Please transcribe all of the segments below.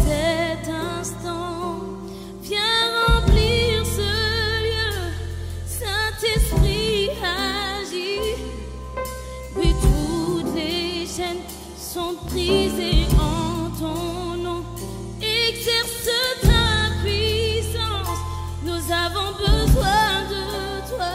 cet instant, viens remplir ce lieu. Saint-Esprit agit. Oui, toutes les chaînes sont brisées en ton nom. Exerce ta puissance, nous avons besoin de toi.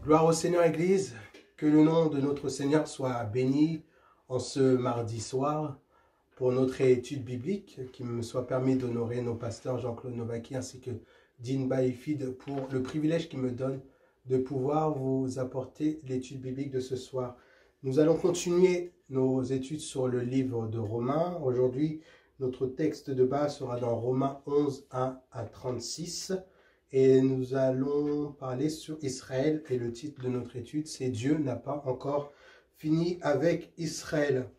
Gloire au Seigneur Église, que le nom de notre Seigneur soit béni en ce mardi soir pour notre étude biblique, qu'il me soit permis d'honorer nos pasteurs Jean-Claude Novaki ainsi que Dean Baïfid pour le privilège qu'il me donne de pouvoir vous apporter l'étude biblique de ce soir. Nous allons continuer nos études sur le livre de Romains. Aujourd'hui, notre texte de base sera dans Romains 11, 1 à 36. Et nous allons parler sur Israël. Et le titre de notre étude, c'est « Dieu n'a pas encore fini avec Israël ».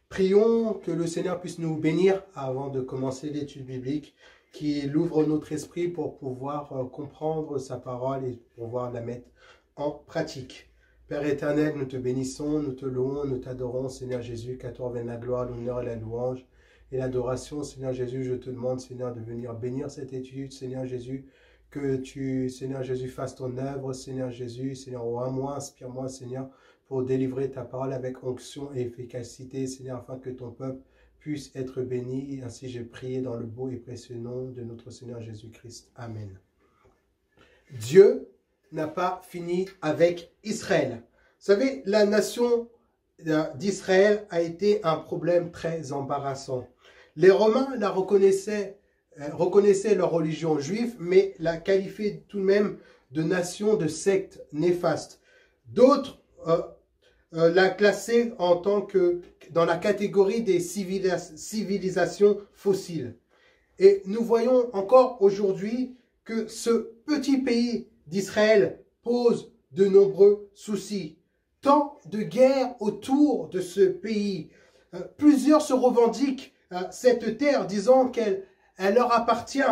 Prions que le Seigneur puisse nous bénir avant de commencer l'étude biblique, qu'il ouvre notre esprit pour pouvoir comprendre sa parole et pouvoir la mettre en pratique. Père éternel, nous te bénissons, nous te louons, nous t'adorons, Seigneur Jésus, qu'à toi revienne la gloire, l'honneur et la louange et l'adoration. Seigneur Jésus, je te demande, Seigneur, de venir bénir cette étude, Seigneur Jésus, que tu, Seigneur Jésus, fasses ton œuvre, Seigneur Jésus, Seigneur, rends-moi, inspire-moi, Seigneur, pour délivrer ta parole avec onction et efficacité, Seigneur, afin que ton peuple puisse être béni. Et ainsi j'ai prié dans le beau et précieux nom de notre Seigneur Jésus-Christ. Amen. Dieu n'a pas fini avec Israël. Vous savez, la nation d'Israël a été un problème très embarrassant. Les Romains la reconnaissaient leur religion juive, mais la qualifiaient tout de même de nation de secte néfaste. D'autres la classaient en tant que dans la catégorie des civilisations fossiles. Et nous voyons encore aujourd'hui que ce petit pays d'Israël pose de nombreux soucis. Tant de guerres autour de ce pays. Plusieurs se revendiquent cette terre, disant qu'elle leur appartient.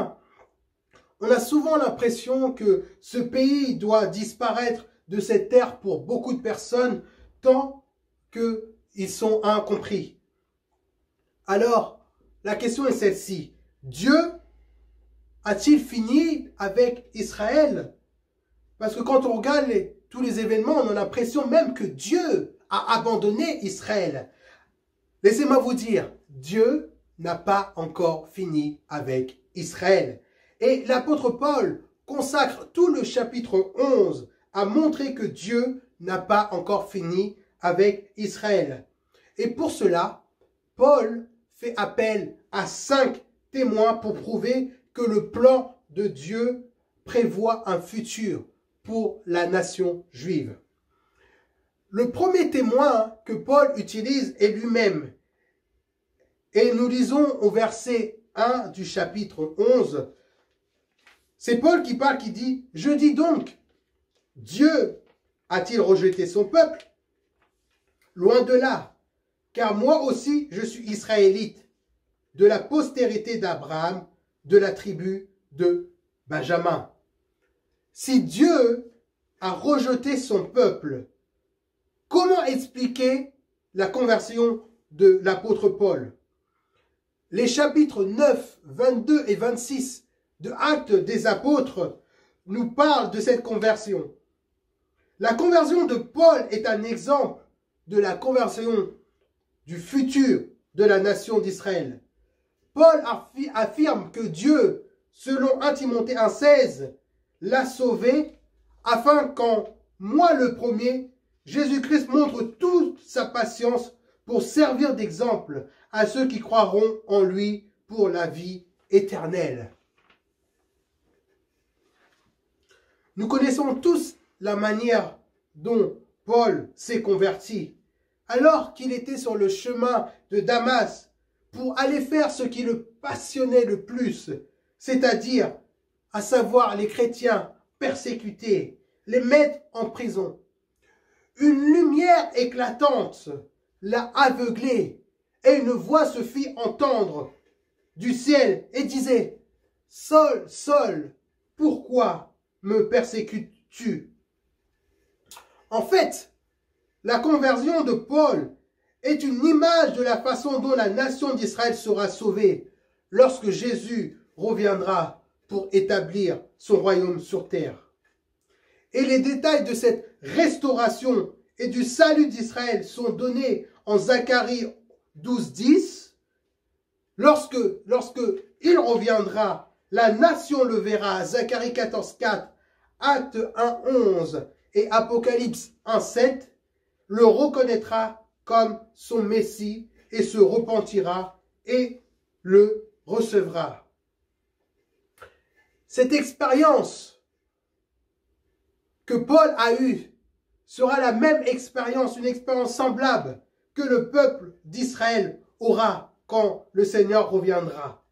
On a souvent l'impression que ce pays doit disparaître de cette terre pour beaucoup de personnes, tant qu'ils sont incompris. Alors, la question est celle-ci. Dieu a-t-il fini avec Israël? Parce que quand on regarde tous les événements, on a l'impression même que Dieu a abandonné Israël. Laissez-moi vous dire, Dieu n'a pas encore fini avec Israël. Et l'apôtre Paul consacre tout le chapitre 11 à montrer que Dieu n'a pas encore fini avec Israël. Et pour cela, Paul fait appel à 5 témoins pour prouver que le plan de Dieu prévoit un futur pour la nation juive. Le premier témoin que Paul utilise est lui-même. Et nous lisons au verset 1 du chapitre 11. C'est Paul qui parle, qui dit « Je dis donc, Dieu a-t-il rejeté son peuple? Loin de là, car moi aussi je suis israélite, de la postérité d'Abraham, de la tribu de Benjamin. Si Dieu a rejeté son peuple, comment expliquer la conversion de l'apôtre Paul? Les chapitres 9, 22 et 26 de Actes des Apôtres nous parlent de cette conversion. La conversion de Paul est un exemple de la conversion du futur de la nation d'Israël. Paul affirme que Dieu, selon 1 Timothée 1,16, l'a sauvé afin qu'en moi le premier, Jésus-Christ montre toute sa patience pour servir d'exemple à ceux qui croiront en lui pour la vie éternelle. Nous connaissons tous la manière dont Paul s'est converti, alors qu'il était sur le chemin de Damas pour aller faire ce qui le passionnait le plus, c'est-à-dire, à savoir les chrétiens persécutés, les mettre en prison. Une lumière éclatante l'a aveuglé et une voix se fit entendre du ciel et disait « Saul, Saul, pourquoi me persécutes-tu » En fait, la conversion de Paul est une image de la façon dont la nation d'Israël sera sauvée lorsque Jésus reviendra pour établir son royaume sur terre. Et les détails de cette restauration et du salut d'Israël sont donnés en Zacharie 12:10. Lorsque il reviendra, la nation le verra. Zacharie 14:4, Acte 1:11 et Apocalypse 1:7 le reconnaîtra comme son Messie et se repentira et le recevra. Cette expérience que Paul a eue sera la même expérience, une expérience semblable que le peuple d'Israël aura quand le Seigneur reviendra.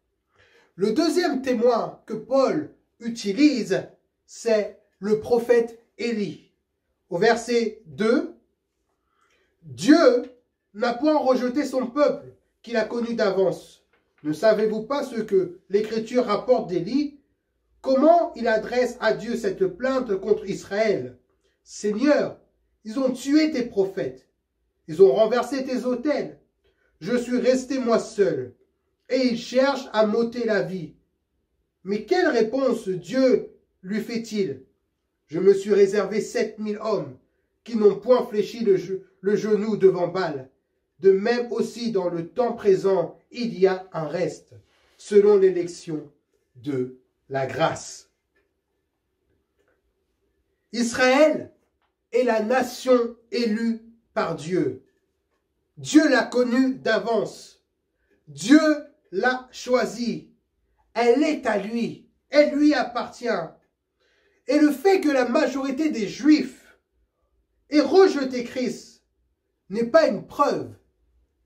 Le deuxième témoin que Paul utilise, c'est le prophète Élie. Au verset 2, Dieu n'a point rejeté son peuple qu'il a connu d'avance. Ne savez-vous pas ce que l'Écriture rapporte d'Élie? Comment il adresse à Dieu cette plainte contre Israël? Seigneur, ils ont tué tes prophètes, ils ont renversé tes autels. Je suis resté moi seul, et ils cherchent à m'ôter la vie. Mais quelle réponse Dieu lui fait-il? Je me suis réservé 7000 hommes qui n'ont point fléchi le genou devant Baal. De même aussi dans le temps présent, il y a un reste, selon l'élection de la grâce. Israël est la nation élue par Dieu. Dieu l'a connue d'avance. Dieu l'a choisie. Elle est à lui. Elle lui appartient. Et le fait que la majorité des Juifs ait rejeté Christ n'est pas une preuve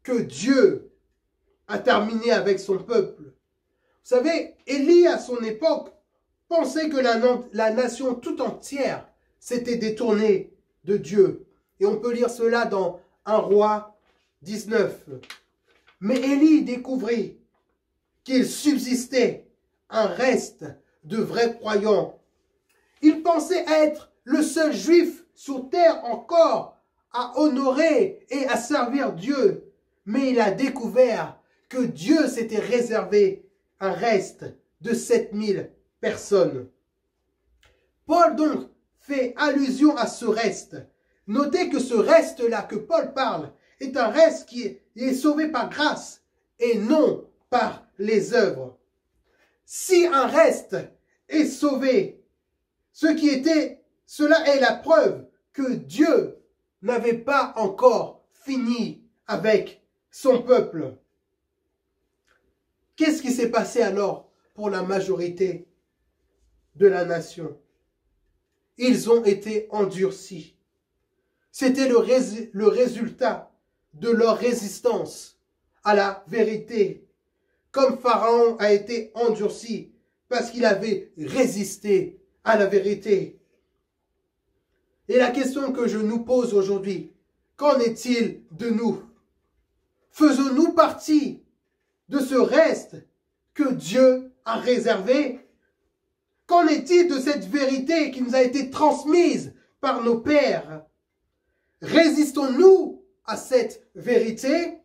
que Dieu a terminé avec son peuple. Vous savez, Élie, à son époque, pensait que la nation tout entière s'était détournée de Dieu. Et on peut lire cela dans 1 Roi 19. Mais Élie découvrit qu'il subsistait un reste de vrais croyants. Il pensait être le seul juif sur terre encore à honorer et à servir Dieu. Mais il a découvert que Dieu s'était réservé un reste de 7000 personnes. Paul donc fait allusion à ce reste. Notez que ce reste-là que Paul parle est un reste qui est sauvé par grâce et non par les œuvres. Si un reste est sauvé, cela est la preuve que Dieu n'avait pas encore fini avec son peuple. Qu'est-ce qui s'est passé alors pour la majorité de la nation? Ils ont été endurcis. C'était le résultat de leur résistance à la vérité. Comme Pharaon a été endurci parce qu'il avait résisté à la vérité. Et la question que je nous pose aujourd'hui, qu'en est-il de nous? Faisons-nous partie de ce reste que Dieu a réservé? Qu'en est-il de cette vérité qui nous a été transmise par nos pères? Résistons-nous à cette vérité?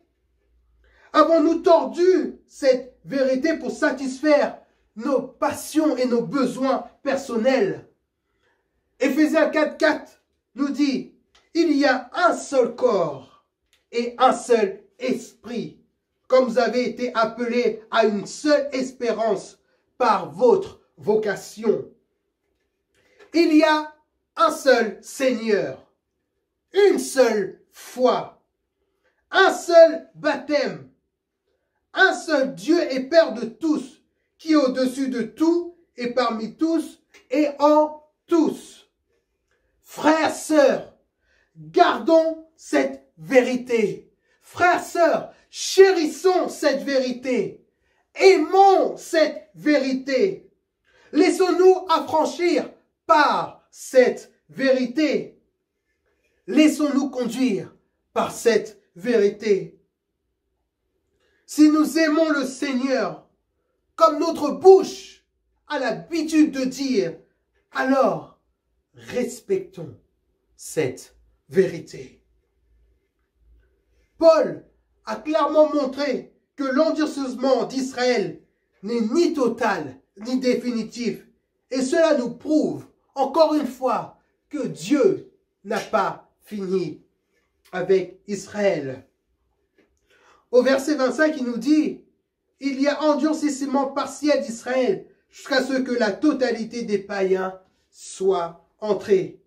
Avons-nous tordu cette vérité pour satisfaire nos passions et nos besoins personnels? Éphésiens 4:4 nous dit, il y a un seul corps et un seul esprit, comme vous avez été appelés à une seule espérance par votre vocation. Il y a un seul Seigneur, une seule foi, un seul baptême, un seul Dieu et Père de tous, qui est au-dessus de tout et parmi tous et en tous. Frères, sœurs, gardons cette vérité. Frères, sœurs, chérissons cette vérité. Aimons cette vérité. Laissons-nous affranchir par cette vérité. Laissons-nous conduire par cette vérité. Si nous aimons le Seigneur, comme notre bouche a l'habitude de dire, alors respectons cette vérité. Paul a clairement montré que l'endurcissement d'Israël n'est ni total ni définitif. Et cela nous prouve, encore une fois, que Dieu n'a pas fini avec Israël. Au verset 25, il nous dit, « Il y a endurcissement partiel d'Israël jusqu'à ce que la totalité des païens soit entrée. »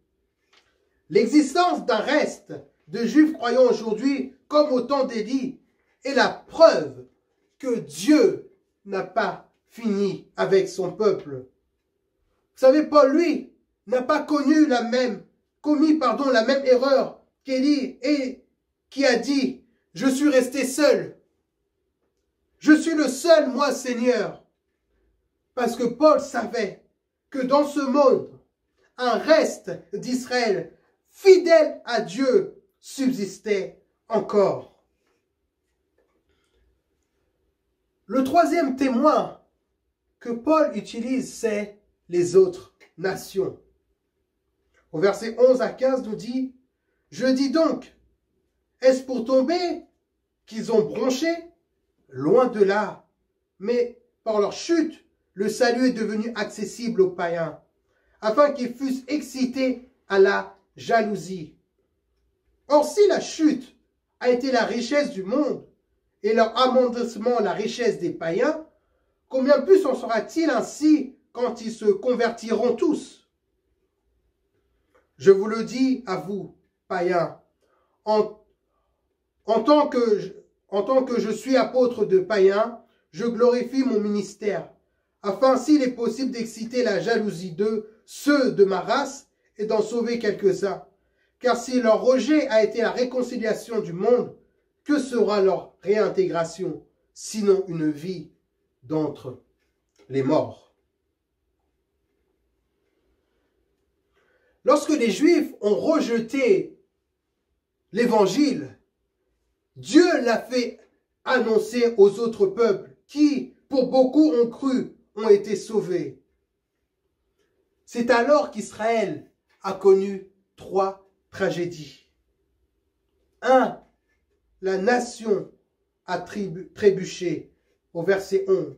L'existence d'un reste de Juifs croyants aujourd'hui, comme au temps d'Élie, est la preuve que Dieu n'a pas fini avec son peuple. Vous savez, Paul, lui, n'a pas commis la même erreur qu'Élie, et qui a dit, « Je suis resté seul. Je suis le seul, moi, Seigneur. » Parce que Paul savait que dans ce monde, un reste d'Israël fidèle à Dieu subsistait encore. Le troisième témoin que Paul utilise, c'est les autres nations. Au verset 11 à 15 nous dit, « Je dis donc, est-ce pour tomber qu'ils ont bronché? Loin de là. Mais par leur chute, le salut est devenu accessible aux païens, afin qu'ils fussent excités à la jalousie. Or, si la chute a été la richesse du monde, et leur amendement la richesse des païens, combien plus en sera-t-il ainsi quand ils se convertiront tous? Je vous le dis à vous, païens, en tant que je suis apôtre de païens, je glorifie mon ministère, afin s'il est possible d'exciter la jalousie de ceux de ma race et d'en sauver quelques-uns. Car si leur rejet a été la réconciliation du monde, que sera leur réintégration, sinon une vie d'entre les morts? Lorsque les Juifs ont rejeté l'Évangile, Dieu l'a fait annoncer aux autres peuples qui, pour beaucoup ont cru, ont été sauvés. C'est alors qu'Israël a connu 3 tragédies. 1. La nation a trébuché, au verset 11.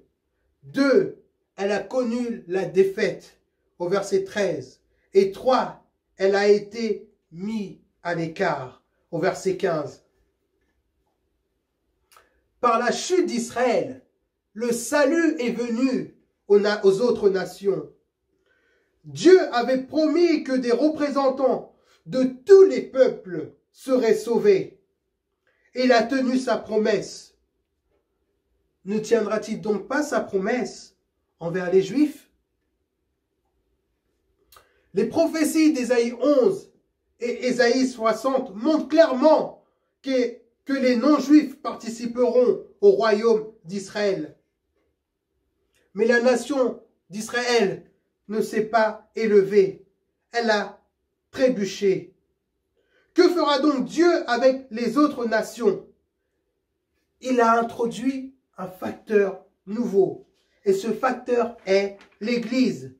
2. Elle a connu la défaite, au verset 13. Et 3. Elle a été mise à l'écart, au verset 15. Par la chute d'Israël, le salut est venu aux autres nations. Dieu avait promis que des représentants de tous les peuples seraient sauvés. Et il a tenu sa promesse. Ne tiendra-t-il donc pas sa promesse envers les Juifs? Les prophéties d'Ésaïe 11 et Ésaïe 60 montrent clairement que les non-juifs participeront au royaume d'Israël. Mais la nation d'Israël ne s'est pas élevée. Elle a trébuché. Que fera donc Dieu avec les autres nations? Il a introduit un facteur nouveau. Et ce facteur est l'Église,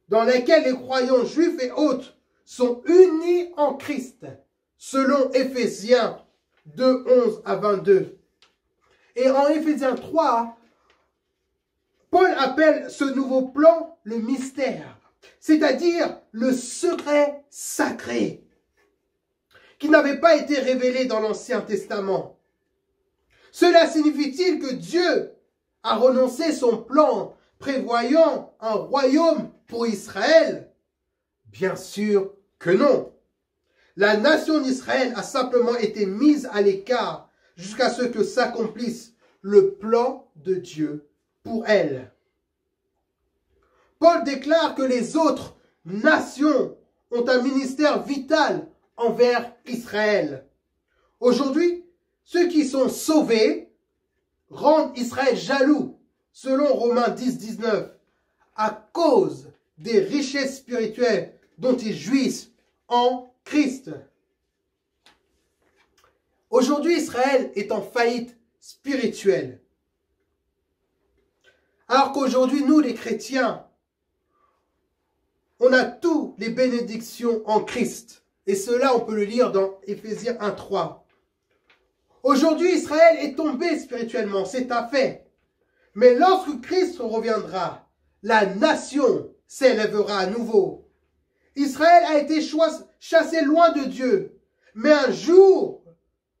dans laquelle les croyants juifs et autres sont unis en Christ, selon Éphésiens 2, 11 à 22. Et en Éphésiens 3, Paul appelle ce nouveau plan le mystère, c'est-à-dire le secret sacré, qui n'avait pas été révélé dans l'Ancien Testament. Cela signifie-t-il que Dieu a renoncé son plan prévoyant un royaume pour Israël? Bien sûr que non. La nation d'Israël a simplement été mise à l'écart jusqu'à ce que s'accomplisse le plan de Dieu pour elle. Paul déclare que les autres nations ont un ministère vital envers Israël. Aujourd'hui, ceux qui sont sauvés rendent Israël jaloux, selon Romains 10, 19, à cause des richesses spirituelles dont ils jouissent en Christ. Aujourd'hui, Israël est en faillite spirituelle. Alors qu'aujourd'hui, nous, les chrétiens, on a toutes les bénédictions en Christ. Et cela, on peut le lire dans Éphésiens 1:3. Aujourd'hui, Israël est tombé spirituellement, c'est un fait. Mais lorsque Christ reviendra, la nation s'élèvera à nouveau. Israël a été chassé loin de Dieu. Mais un jour,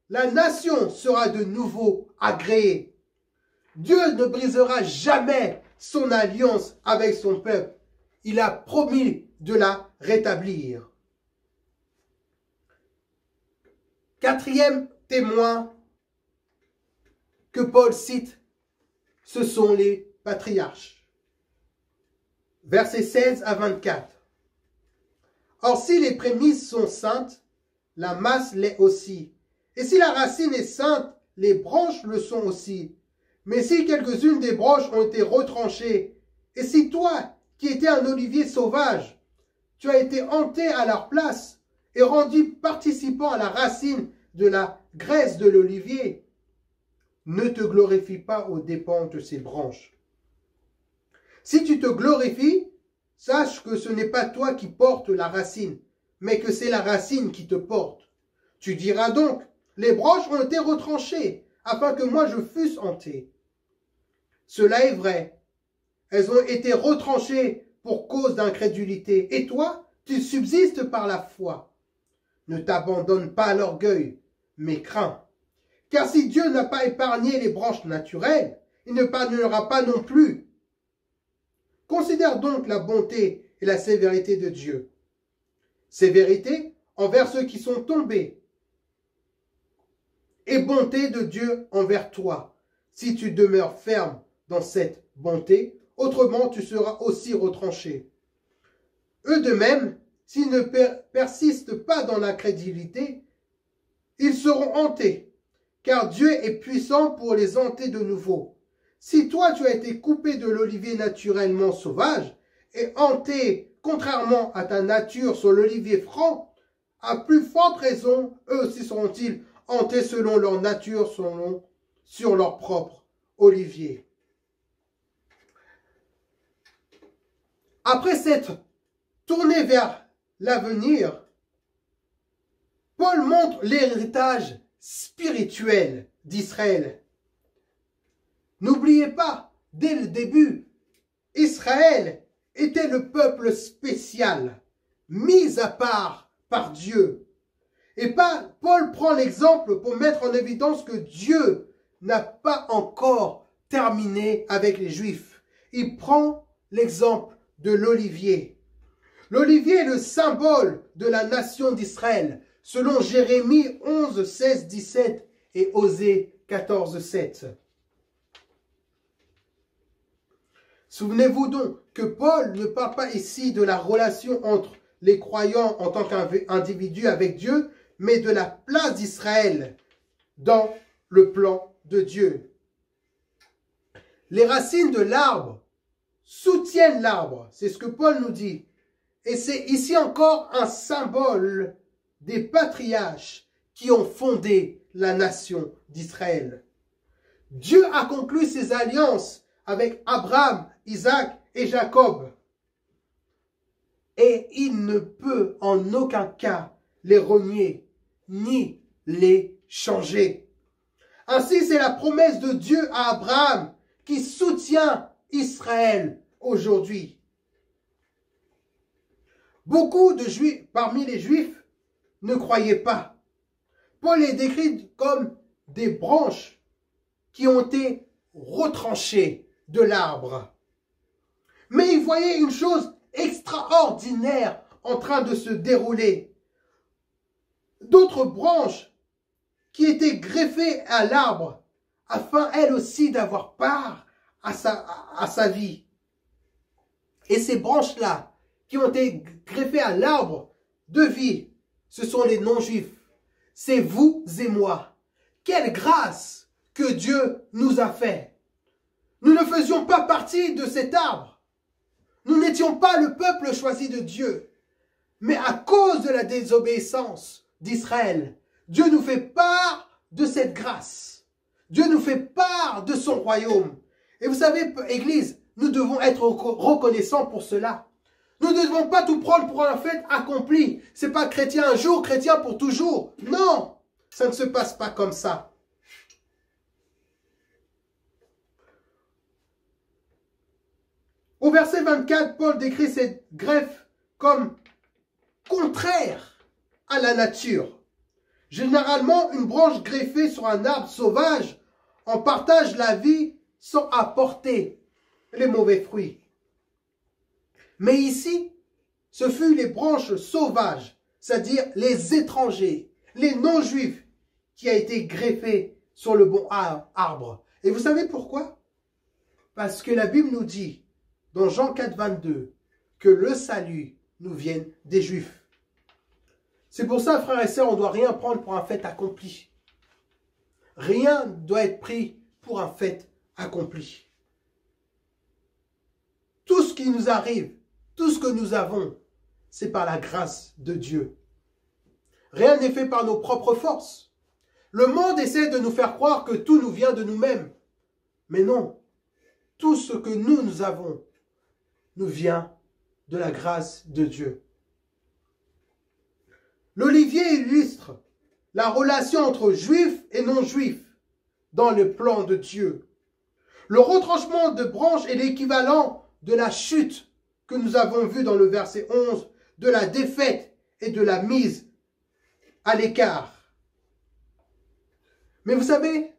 la nation sera de nouveau agréée. Dieu ne brisera jamais son alliance avec son peuple. Il a promis de la rétablir. Quatrième témoin que Paul cite, ce sont les patriarches. Versets 16 à 24. Or, si les prémices sont saintes, la masse l'est aussi. Et si la racine est sainte, les branches le sont aussi. Mais si quelques-unes des branches ont été retranchées, et si toi, qui étais un olivier sauvage, tu as été hanté à leur place et rendu participant à la racine de la graisse de l'olivier, ne te glorifie pas aux dépens de ces branches. Si tu te glorifies, sache que ce n'est pas toi qui portes la racine, mais que c'est la racine qui te porte. Tu diras donc, les branches ont été retranchées, afin que moi je fusse hanté. Cela est vrai. Elles ont été retranchées pour cause d'incrédulité. Et toi, tu subsistes par la foi. Ne t'abandonne pas à l'orgueil, mais crains. Car si Dieu n'a pas épargné les branches naturelles, il ne pardonnera pas non plus. Considère donc la bonté et la sévérité de Dieu. Sévérité envers ceux qui sont tombés. Et bonté de Dieu envers toi, si tu demeures ferme dans cette bonté, autrement tu seras aussi retranché. Eux de même, s'ils ne persistent pas dans l'incrédulité, ils seront hantés, car Dieu est puissant pour les hanter de nouveau. Si toi tu as été coupé de l'olivier naturellement sauvage et hanté contrairement à ta nature sur l'olivier franc, à plus forte raison, eux aussi seront-ils hantés selon leur nature, sur leur propre olivier. Après s'être tourné vers l'avenir, Paul montre l'héritage spirituel d'Israël. N'oubliez pas, dès le début, Israël était le peuple spécial, mis à part par Dieu. Et Paul prend l'exemple pour mettre en évidence que Dieu n'a pas encore terminé avec les Juifs. Il prend l'exemple de l'olivier. L'olivier est le symbole de la nation d'Israël, selon Jérémie 11, 16, 17 et Osée 14, 7. Souvenez-vous donc que Paul ne parle pas ici de la relation entre les croyants en tant qu'individus avec Dieu, mais de la place d'Israël dans le plan de Dieu. Les racines de l'arbre soutiennent l'arbre, c'est ce que Paul nous dit. Et c'est ici encore un symbole des patriarches qui ont fondé la nation d'Israël. Dieu a conclu ses alliances avec Abraham, Isaac et Jacob. Et il ne peut en aucun cas les renier, ni les changer. Ainsi, c'est la promesse de Dieu à Abraham qui soutient Israël aujourd'hui. Beaucoup de Juifs, parmi les Juifs, ne croyaient pas. Paul est décrit comme des branches qui ont été retranchées de l'arbre. Mais il voyait une chose extraordinaire en train de se dérouler. D'autres branches qui étaient greffées à l'arbre afin elles aussi d'avoir part à sa vie. Et ces branches-là qui ont été greffées à l'arbre de vie, ce sont les non-juifs. C'est vous et moi. Quelle grâce que Dieu nous a fait. Nous ne faisions pas partie de cet arbre. Nous n'étions pas le peuple choisi de Dieu. Mais à cause de la désobéissance d'Israël, Dieu nous fait part de cette grâce. Dieu nous fait part de son royaume. Et vous savez, Église, nous devons être reconnaissants pour cela. Nous ne devons pas tout prendre pour un fait accompli. C'est pas chrétien un jour, chrétien pour toujours. Non, ça ne se passe pas comme ça. Au verset 24, Paul décrit cette greffe comme contraire à la nature. Généralement, une branche greffée sur un arbre sauvage en partage la vie sans apporter les mauvais fruits. Mais ici, ce fut les branches sauvages, c'est-à-dire les étrangers, les non-juifs, qui a été greffé sur le bon arbre. Et vous savez pourquoi? Parce que la Bible nous dit, dans Jean 4, 22, que le salut nous vienne des Juifs. C'est pour ça, frères et sœurs, on ne doit rien prendre pour un fait accompli. Rien ne doit être pris pour un fait accompli. Tout ce qui nous arrive, tout ce que nous avons, c'est par la grâce de Dieu. Rien n'est fait par nos propres forces. Le monde essaie de nous faire croire que tout nous vient de nous-mêmes. Mais non, tout ce que nous avons nous vient de la grâce de Dieu. L'olivier illustre la relation entre juifs et non-juifs dans le plan de Dieu. Le retranchement de branches est l'équivalent de la chute que nous avons vu dans le verset 11, de la défaite et de la mise à l'écart. Mais vous savez,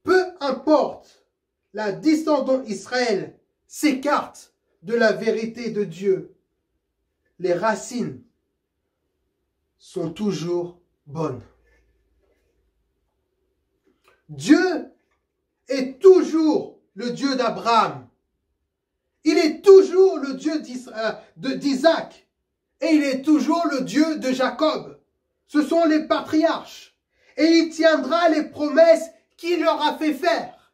peu importe la distance dont Israël s'écarte de la vérité de Dieu, les racines sont toujours bonnes. Dieu est toujours le Dieu d'Abraham. Il est toujours le Dieu d'Isaac. Et il est toujours le Dieu de Jacob. Ce sont les patriarches. Et il tiendra les promesses qu'il leur a fait faire.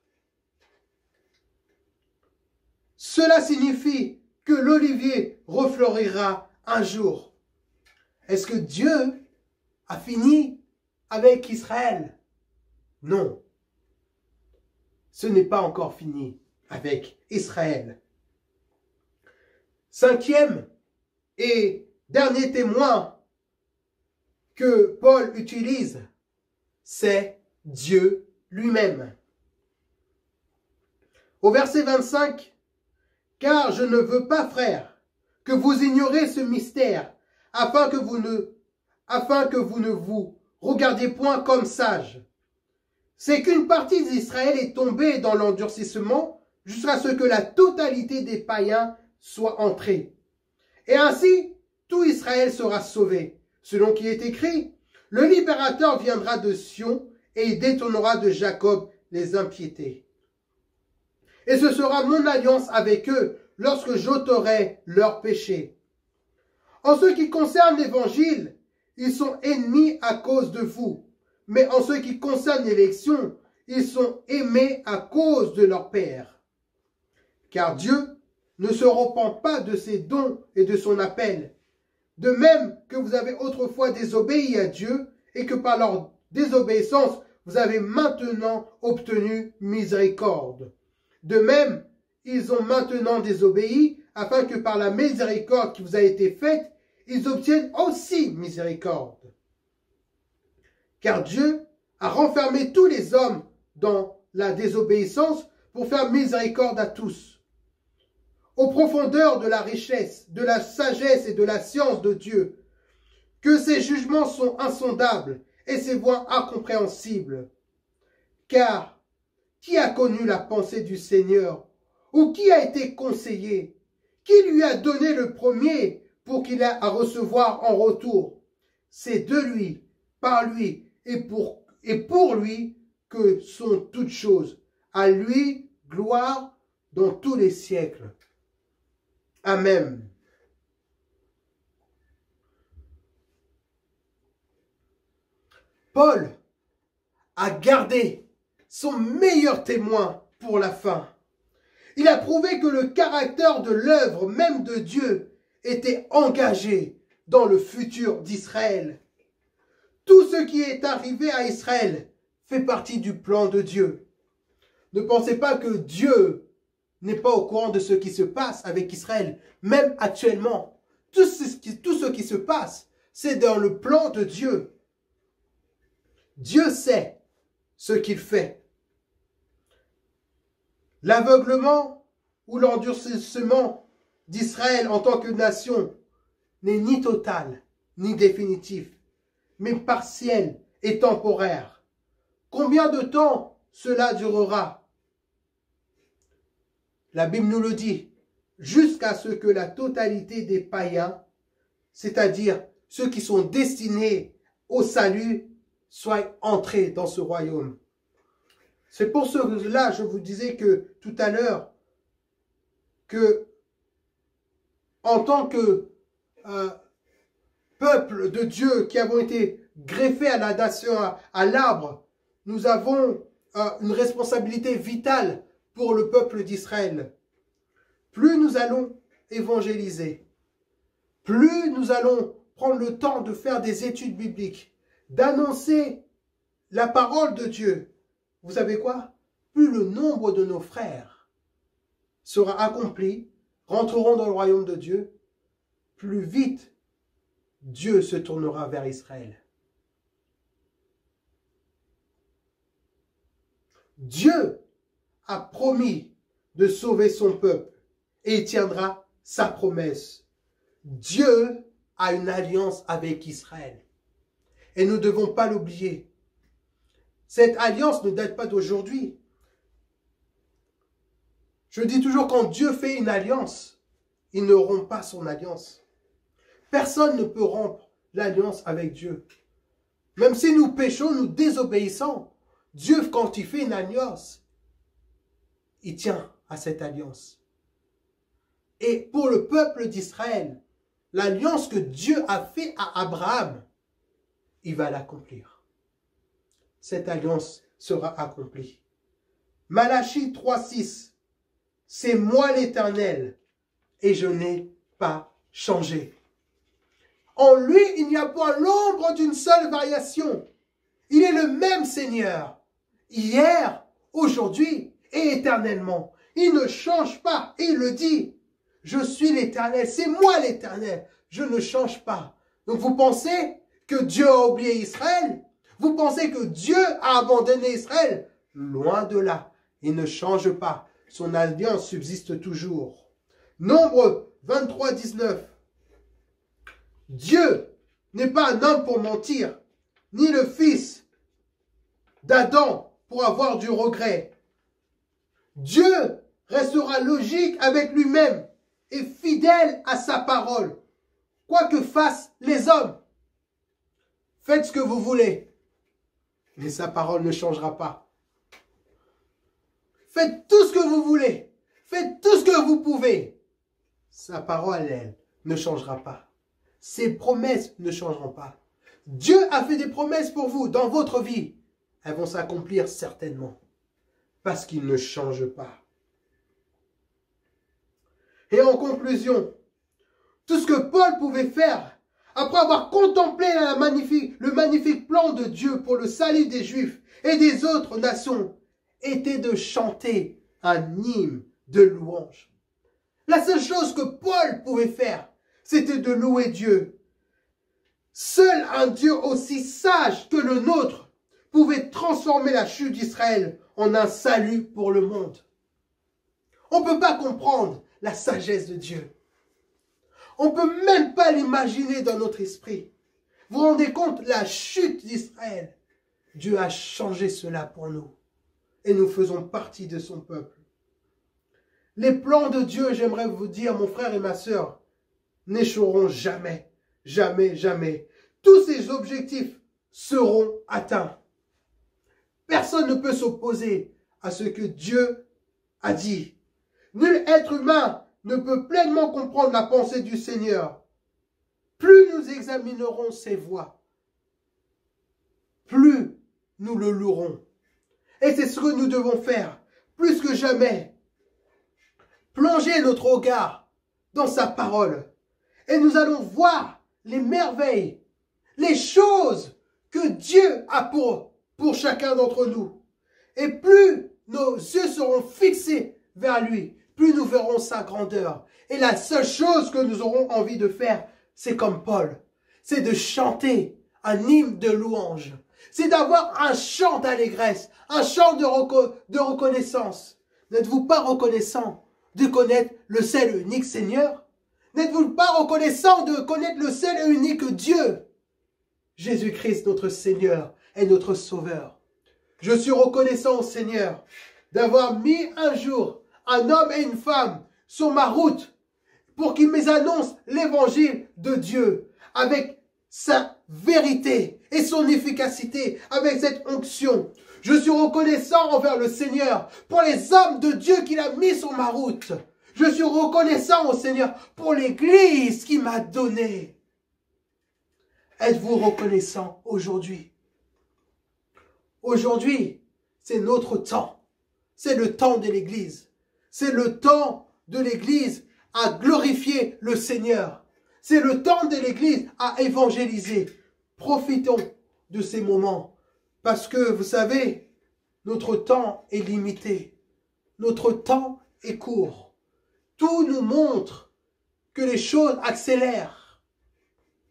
Cela signifie que l'olivier refleurira un jour. Est-ce que Dieu a fini avec Israël? Non. Ce n'est pas encore fini avec Israël. Cinquième et dernier témoin que Paul utilise, c'est Dieu lui-même. Au verset 25, « Car je ne veux pas, frères, que vous ignorez ce mystère, afin que vous ne vous regardiez point comme sages. C'est qu'une partie d'Israël est tombée dans l'endurcissement jusqu'à ce que la totalité des païens soit entrée. Et ainsi, tout Israël sera sauvé. Selon qui est écrit, le libérateur viendra de Sion et il détournera de Jacob les impiétés. Et ce sera mon alliance avec eux lorsque j'ôterai leurs péchés. En ce qui concerne l'évangile, ils sont ennemis à cause de vous. Mais en ce qui concerne l'élection, ils sont aimés à cause de leur Père. Car Dieu ne se repent pas de ses dons et de son appel. De même que vous avez autrefois désobéi à Dieu et que par leur désobéissance, vous avez maintenant obtenu miséricorde. De même, ils ont maintenant désobéi afin que par la miséricorde qui vous a été faite, ils obtiennent aussi miséricorde. Car Dieu a renfermé tous les hommes dans la désobéissance pour faire miséricorde à tous. Aux profondeurs de la richesse, de la sagesse et de la science de Dieu, que ses jugements sont insondables et ses voies incompréhensibles. Car qui a connu la pensée du Seigneur, ou qui a été conseillé? Qui lui a donné le premier pour qu'il ait à recevoir en retour? C'est de lui, par lui et pour lui que sont toutes choses. À lui, gloire dans tous les siècles. Amen. Paul a gardé son meilleur témoin pour la fin. Il a prouvé que le caractère de l'œuvre même de Dieu était engagé dans le futur d'Israël. Tout ce qui est arrivé à Israël fait partie du plan de Dieu. Ne pensez pas que Dieu n'est pas au courant de ce qui se passe avec Israël, même actuellement. Tout ce qui se passe, c'est dans le plan de Dieu. Dieu sait ce qu'il fait. L'aveuglement ou l'endurcissement d'Israël en tant que nation n'est ni total, ni définitif, mais partiel et temporaire. Combien de temps cela durera? La Bible nous le dit, jusqu'à ce que la totalité des païens, c'est-à-dire ceux qui sont destinés au salut, soient entrés dans ce royaume. C'est pour cela que je vous disais que tout à l'heure, que en tant que peuple de Dieu qui avons été greffés à la nation, à l'arbre, nous avons une responsabilité vitale pour le peuple d'Israël. Plus nous allons évangéliser, plus nous allons prendre le temps de faire des études bibliques, d'annoncer la parole de Dieu, vous savez quoi? Plus le nombre de nos frères sera accompli, rentreront dans le royaume de Dieu, plus vite Dieu se tournera vers Israël. Dieu a promis de sauver son peuple et il tiendra sa promesse. Dieu a une alliance avec Israël et nous ne devons pas l'oublier. Cette alliance ne date pas d'aujourd'hui. Je dis toujours, quand Dieu fait une alliance, il ne rompt pas son alliance. Personne ne peut rompre l'alliance avec Dieu. Même si nous péchons, nous désobéissons, Dieu, quand il fait une alliance, il tient à cette alliance. Et pour le peuple d'Israël, l'alliance que Dieu a fait à Abraham, il va l'accomplir. Cette alliance sera accomplie. Malachie 3,6. C'est moi l'Éternel et je n'ai pas changé. En lui, il n'y a pas l'ombre d'une seule variation. Il est le même Seigneur, hier, aujourd'hui et éternellement. Il ne change pas, il le dit. Je suis l'Éternel, c'est moi l'Éternel, je ne change pas. Donc vous pensez que Dieu a oublié Israël? Vous pensez que Dieu a abandonné Israël? Loin de là, il ne change pas. Son alliance subsiste toujours. Nombre 23, 19. Dieu n'est pas un homme pour mentir, ni le fils d'Adam pour avoir du regret. Dieu restera logique avec lui-même et fidèle à sa parole. Quoi que fassent les hommes, faites ce que vous voulez, mais sa parole ne changera pas. Faites tout ce que vous voulez, faites tout ce que vous pouvez. Sa parole, elle, ne changera pas. Ses promesses ne changeront pas. Dieu a fait des promesses pour vous dans votre vie. Elles vont s'accomplir certainement, parce qu'il ne change pas. Et en conclusion, tout ce que Paul pouvait faire, après avoir contemplé le magnifique plan de Dieu pour le salut des Juifs et des autres nations, était de chanter un hymne de louange. La seule chose que Paul pouvait faire, c'était de louer Dieu. Seul un Dieu aussi sage que le nôtre pouvait transformer la chute d'Israël en un salut pour le monde. On ne peut pas comprendre la sagesse de Dieu. On ne peut même pas l'imaginer dans notre esprit. Vous vous rendez compte, la chute d'Israël, Dieu a changé cela pour nous. Et nous faisons partie de son peuple. Les plans de Dieu, j'aimerais vous dire, mon frère et ma sœur, n'échoueront jamais, jamais, jamais. Tous ces objectifs seront atteints. Personne ne peut s'opposer à ce que Dieu a dit. Nul être humain ne peut pleinement comprendre la pensée du Seigneur. Plus nous examinerons ses voies, plus nous le louerons. Et c'est ce que nous devons faire, plus que jamais. Plonger notre regard dans sa parole. Et nous allons voir les merveilles, les choses que Dieu a pour chacun d'entre nous. Et plus nos yeux seront fixés vers lui, plus nous verrons sa grandeur. Et la seule chose que nous aurons envie de faire, c'est comme Paul, c'est de chanter un hymne de louange. C'est d'avoir un chant d'allégresse, un chant de reconnaissance. N'êtes-vous pas reconnaissant de connaître le seul et unique Seigneur? N'êtes-vous pas reconnaissant de connaître le seul et unique Dieu? Jésus-Christ, notre Seigneur et notre Sauveur. Je suis reconnaissant au Seigneur d'avoir mis un jour un homme et une femme sur ma route pour qu'ils m'annoncent l'évangile de Dieu avec sa vérité et son efficacité, avec cette onction. Je suis reconnaissant envers le Seigneur pour les hommes de Dieu qu'il a mis sur ma route. Je suis reconnaissant au Seigneur pour l'Église qu'il m'a donnée. Êtes-vous reconnaissant aujourd'hui? Aujourd'hui, c'est notre temps. C'est le temps de l'Église. C'est le temps de l'Église à glorifier le Seigneur. C'est le temps de l'Église à évangéliser. Profitons de ces moments. Parce que, vous savez, notre temps est limité. Notre temps est court. Tout nous montre que les choses accélèrent.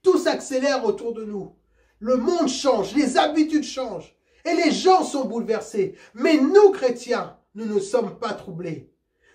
Tout s'accélère autour de nous. Le monde change, les habitudes changent. Et les gens sont bouleversés. Mais nous, chrétiens, nous ne sommes pas troublés.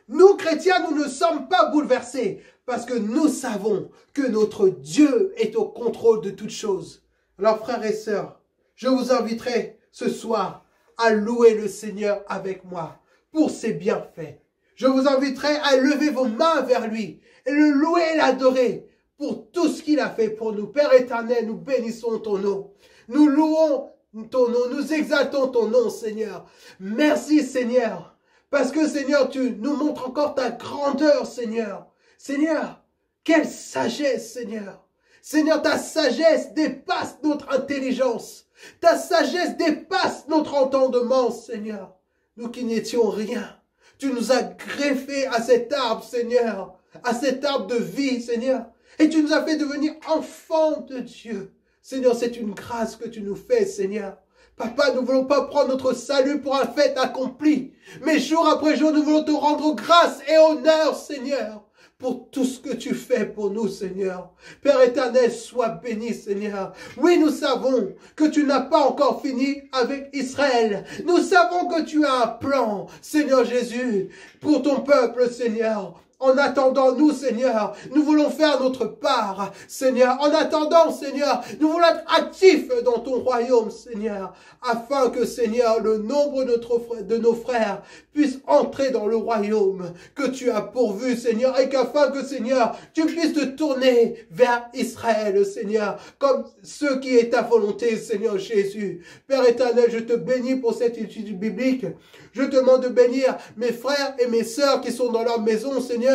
Nous, chrétiens, nous ne sommes pas bouleversés. Parce que nous savons que notre Dieu est au contrôle de toutes choses. Alors, frères et sœurs, je vous inviterai ce soir à louer le Seigneur avec moi pour ses bienfaits. Je vous inviterai à lever vos mains vers lui et le louer et l'adorer pour tout ce qu'il a fait pour nous. Père éternel, nous bénissons ton nom. Nous louons ton nom, nous exaltons ton nom, Seigneur. Merci, Seigneur, parce que, Seigneur, tu nous montres encore ta grandeur, Seigneur. Seigneur, quelle sagesse, Seigneur. Seigneur, ta sagesse dépasse notre intelligence. Ta sagesse dépasse notre entendement, Seigneur. Nous qui n'étions rien. Tu nous as greffés à cet arbre, Seigneur, à cet arbre de vie, Seigneur. Et tu nous as fait devenir enfants de Dieu. Seigneur, c'est une grâce que tu nous fais, Seigneur. Papa, nous ne voulons pas prendre notre salut pour un fait accompli. Mais jour après jour, nous voulons te rendre grâce et honneur, Seigneur, pour tout ce que tu fais pour nous, Seigneur. Père éternel, sois béni, Seigneur. Oui, nous savons que tu n'as pas encore fini avec Israël. Nous savons que tu as un plan, Seigneur Jésus, pour ton peuple, Seigneur. En attendant, nous, Seigneur, nous voulons faire notre part, Seigneur. En attendant, Seigneur, nous voulons être actifs dans ton royaume, Seigneur, afin que, Seigneur, le nombre de nos frères puisse entrer dans le royaume que tu as pourvu, Seigneur, et qu'afin que, Seigneur, tu puisses te tourner vers Israël, Seigneur, comme ce qui est ta volonté, Seigneur Jésus. Père éternel, je te bénis pour cette étude biblique. Je te demande de bénir mes frères et mes sœurs qui sont dans leur maison, Seigneur,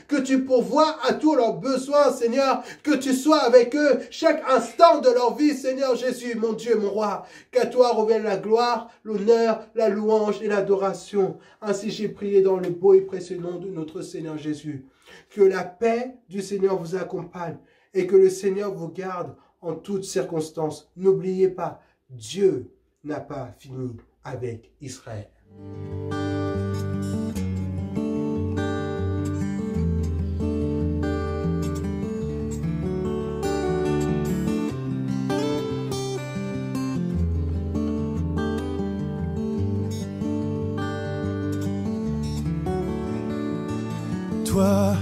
que tu pourvoies à tous leurs besoins, Seigneur, que tu sois avec eux chaque instant de leur vie, Seigneur Jésus, mon Dieu, mon roi. Qu'à toi revienne la gloire, l'honneur, la louange et l'adoration. Ainsi j'ai prié dans le beau et précieux nom de notre Seigneur Jésus. Que la paix du Seigneur vous accompagne et que le Seigneur vous garde en toutes circonstances. N'oubliez pas, Dieu n'a pas fini avec Israël. Toi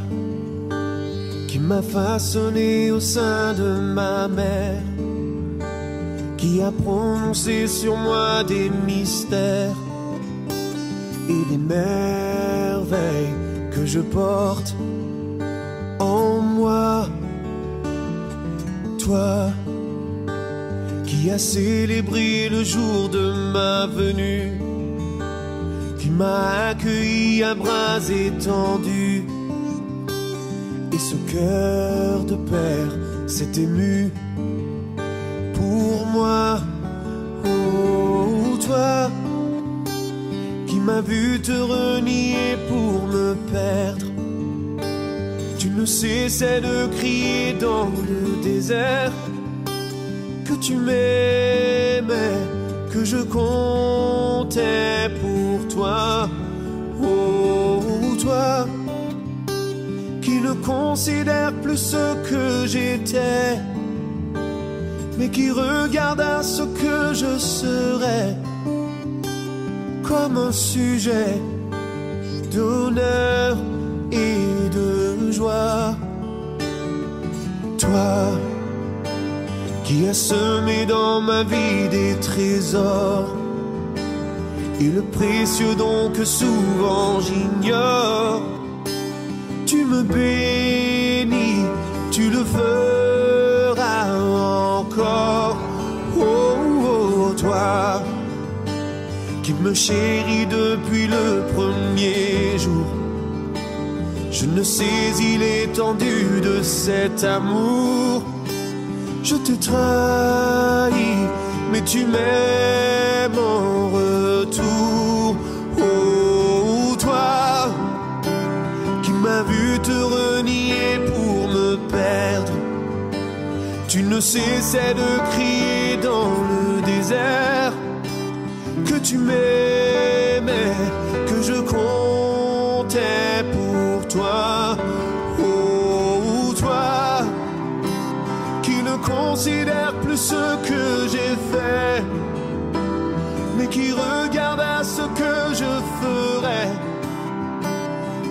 qui m'as façonné au sein de ma mère, qui a prononcé sur moi des mystères et des merveilles que je porte en moi. Toi qui as célébré le jour de ma venue, qui m'as accueilli à bras étendus, et ce cœur de père s'est ému pour moi. Oh, toi qui m'as vu te renier pour me perdre, tu ne cessais de crier dans le désert que tu m'aimais, que je comptais pour toi. Oh, toi ne considère plus ce que j'étais, mais qui regarde à ce que je serai comme un sujet d'honneur et de joie. Toi qui as semé dans ma vie des trésors et le précieux don que souvent j'ignore, tu me bénis, tu le feras encore. Oh, oh, toi qui me chéris depuis le premier jour, je ne saisis l'étendue de cet amour. Je te trahis, mais tu m'aimes en retour. Oh, toi qui m'as vu te renier pour me perdre, tu ne cessais de crier dans le désert que tu m'aimais, que je comptais pour toi. Oh, toi qui ne considère plus ce que j'ai fait, mais qui regarde à ce que je ferai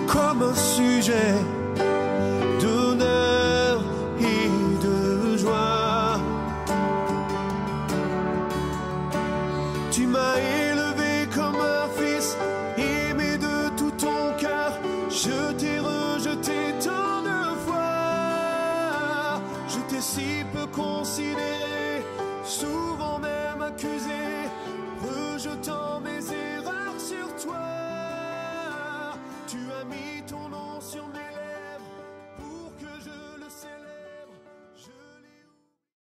comme un sujet d'honneur et de joie. Tu m'as élevé comme un fils, aimé de tout ton cœur. Je t'ai rejeté tant de fois, je t'ai si peu considéré, souvent même accusé, rejetant mes erreurs sur toi. Tu as mis ton nom sur mes